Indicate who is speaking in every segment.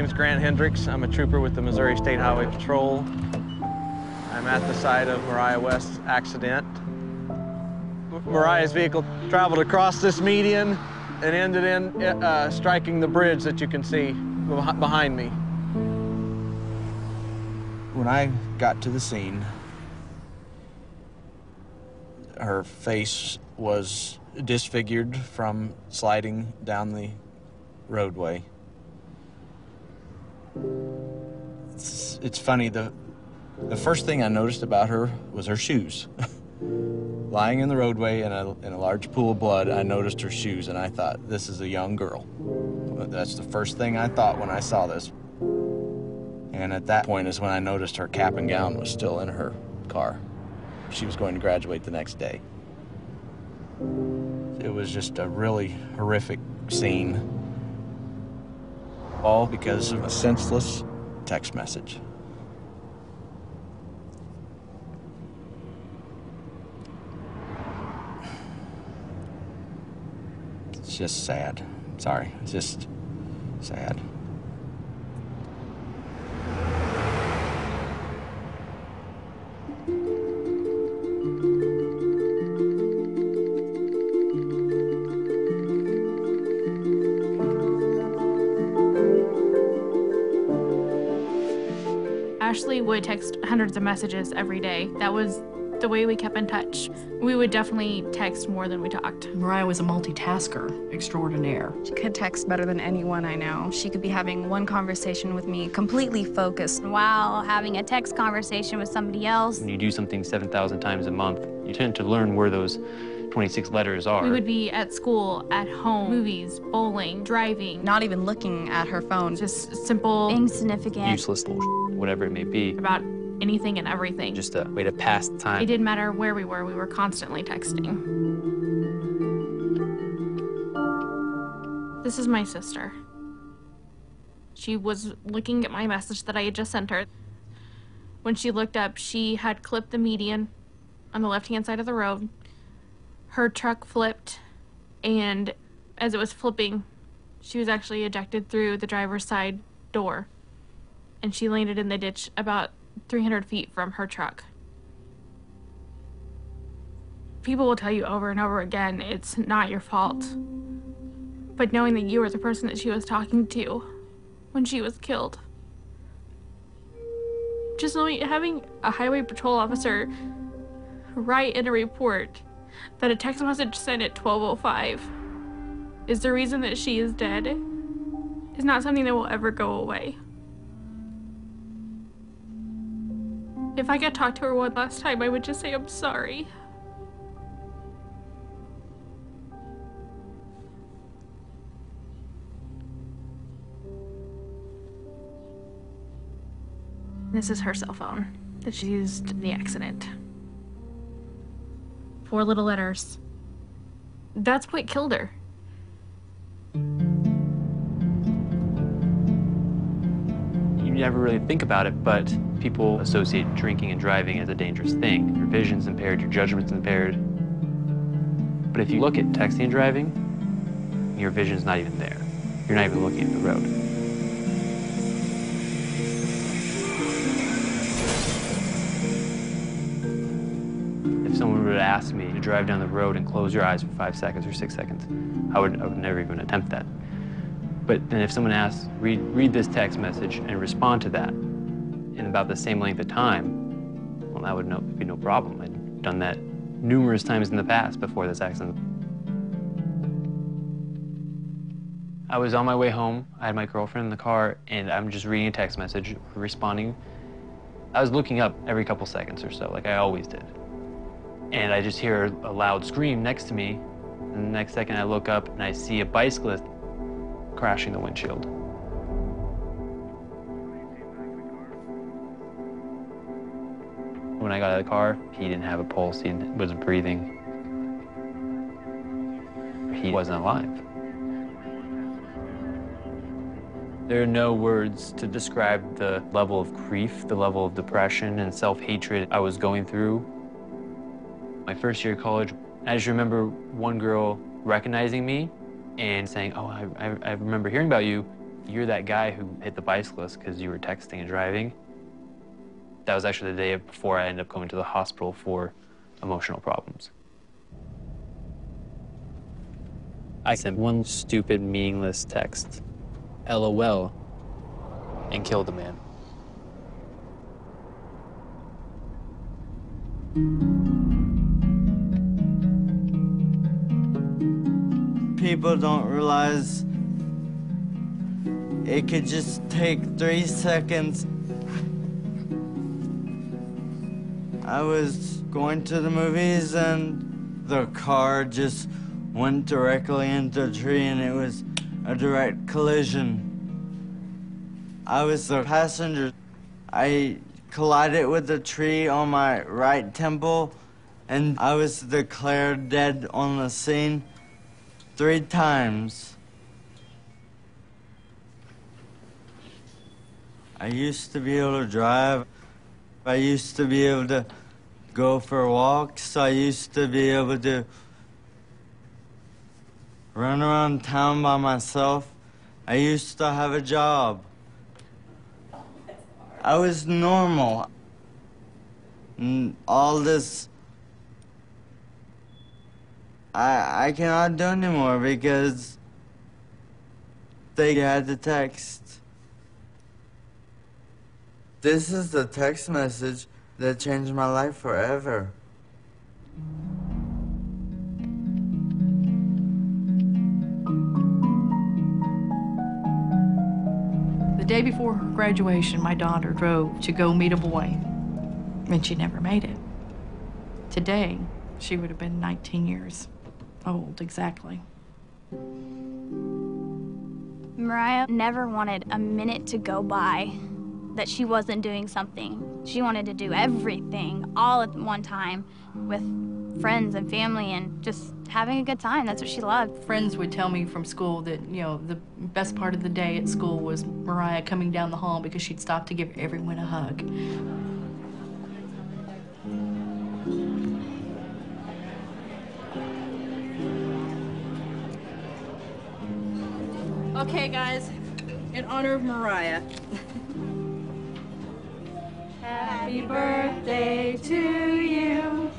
Speaker 1: name's Grant Hendricks. I'm a trooper with the Missouri State Highway Patrol. I'm at the site of Mariah West's accident. Mariah's vehicle traveled across this median and ended in striking the bridge that you can see behind me.
Speaker 2: When I got to the scene, her face was disfigured from sliding down the roadway. It's funny, the first thing I noticed about her was her shoes. Lying in the roadway in a large pool of blood, I noticed her shoes, and I thought, this is a young girl. That's the first thing I thought when I saw this. And at that point is when I noticed her cap and gown was still in her car. She was going to graduate the next day. It was just a really horrific scene, all because of a senseless text message. It's just sad. Sorry, it's just sad.
Speaker 3: Ashley would text hundreds of messages every day. That was the way we kept in touch. We would definitely text more than we talked.
Speaker 4: Mariah was a multitasker extraordinaire.
Speaker 5: She could text better than anyone I know. She could be having one conversation with me, completely focused,
Speaker 6: while having a text conversation with somebody else.
Speaker 7: When you do something 7,000 times a month, you tend to learn where those 26 letters are.
Speaker 3: We would be at school, at home, movies, bowling, driving.
Speaker 5: Not even looking at her phone.
Speaker 3: Just simple,
Speaker 6: insignificant,
Speaker 7: useless bullshit, whatever it may be.
Speaker 3: About anything and everything.
Speaker 7: Just a way to pass the time.
Speaker 3: It didn't matter where we were constantly texting. This is my sister. She was looking at my message that I had just sent her. When she looked up, she had clipped the median on the left-hand side of the road. Her truck flipped, and as it was flipping, she was actually ejected through the driver's side door, and she landed in the ditch about 300 feet from her truck. People will tell you over and over again, it's not your fault. But knowing that you were the person that she was talking to when she was killed. Just knowing, having a highway patrol officer write in a report that a text message sent at 12:05 is the reason that she is dead is not something that will ever go away. If I could talk to her one last time, I would just say, I'm sorry. This is her cell phone that she used in the accident. 4 little letters. That's what killed her.
Speaker 7: You never really think about it, but people associate drinking and driving as a dangerous thing. Your vision's impaired, your judgment's impaired. But if you look at texting and driving, your vision's not even there. You're not even looking at the road. If someone were to ask me to drive down the road and close your eyes for 5 seconds or 6 seconds, I would never even attempt that. But then if someone asks, read this text message and respond to that in about the same length of time, well, that would be no problem. I'd done that numerous times in the past before this accident. I was on my way home. I had my girlfriend in the car, and I'm just reading a text message, responding. I was looking up every couple seconds or so, like I always did. And I just hear a loud scream next to me, and the next second I look up and I see a bicyclist crashing the windshield. When I got out of the car, he didn't have a pulse, he wasn't breathing. He wasn't alive. There are no words to describe the level of grief, the level of depression and self-hatred I was going through. My first year of college, I just remember one girl recognizing me and saying, oh, I remember hearing about you. You're that guy who hit the bicyclist because you were texting and driving. That was actually the day before I ended up going to the hospital for emotional problems. I sent one stupid, meaningless text, LOL, and killed the man.
Speaker 8: People don't realize it could just take 3 seconds. I was going to the movies and the car just went directly into a tree and it was a direct collision. I was the passenger. I collided with the tree on my right temple and I was declared dead on the scene 3 times. I used to be able to drive. I used to be able to go for walks. I used to be able to run around town by myself. I used to have a job. I was normal. And all this, I cannot do anymore because they had the text. This is the text message that changed my life forever.
Speaker 4: The day before her graduation, my daughter drove to go meet a boy, and she never made it. Today, she would have been 19 years old, exactly.
Speaker 6: Mariah never wanted a minute to go by that she wasn't doing something. She wanted to do everything all at one time with friends and family and just having a good time. That's what she loved.
Speaker 4: Friends would tell me from school that, you know, the best part of the day at school was Mariah coming down the hall because she'd stop to give everyone a hug. Okay, guys, in honor of Mariah. Happy birthday to you.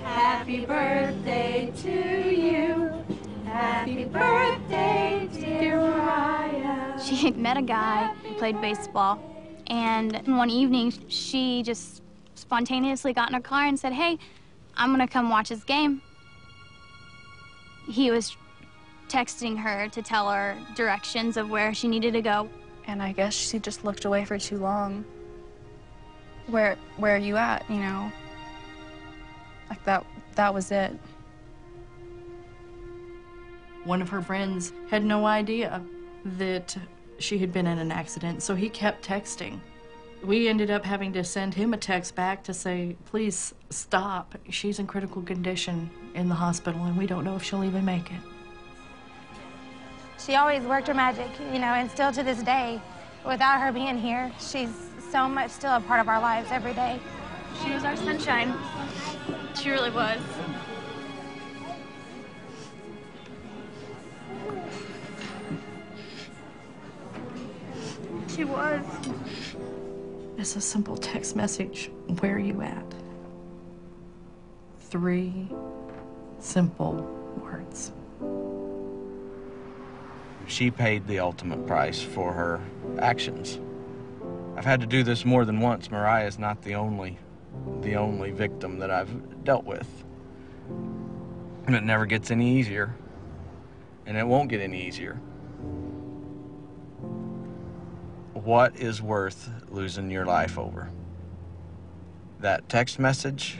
Speaker 4: Happy birthday to you. Happy birthday, dear Mariah.
Speaker 6: She had met a guy who played baseball, and one evening she just spontaneously got in her car and said, "Hey, I'm gonna come watch his game." He was texting her to tell her directions of where she needed to go.
Speaker 5: And I guess she just looked away for too long. Where are you at, you know? Like that was it.
Speaker 4: One of her friends had no idea that she had been in an accident, so he kept texting. We ended up having to send him a text back to say, please stop. She's in critical condition in the hospital, and we don't know if she'll even make it.
Speaker 9: She always worked her magic, you know, and still to this day, without her being here, she's so much still a part of our lives every day.
Speaker 3: She was our sunshine. She really was. She was.
Speaker 4: It's a simple text message. Where are you at? 3 simple words.
Speaker 2: She paid the ultimate price for her actions. I've had to do this more than once. Mariah is not the only victim that I've dealt with. And it never gets any easier. And it won't get any easier. What is worth losing your life over? That text message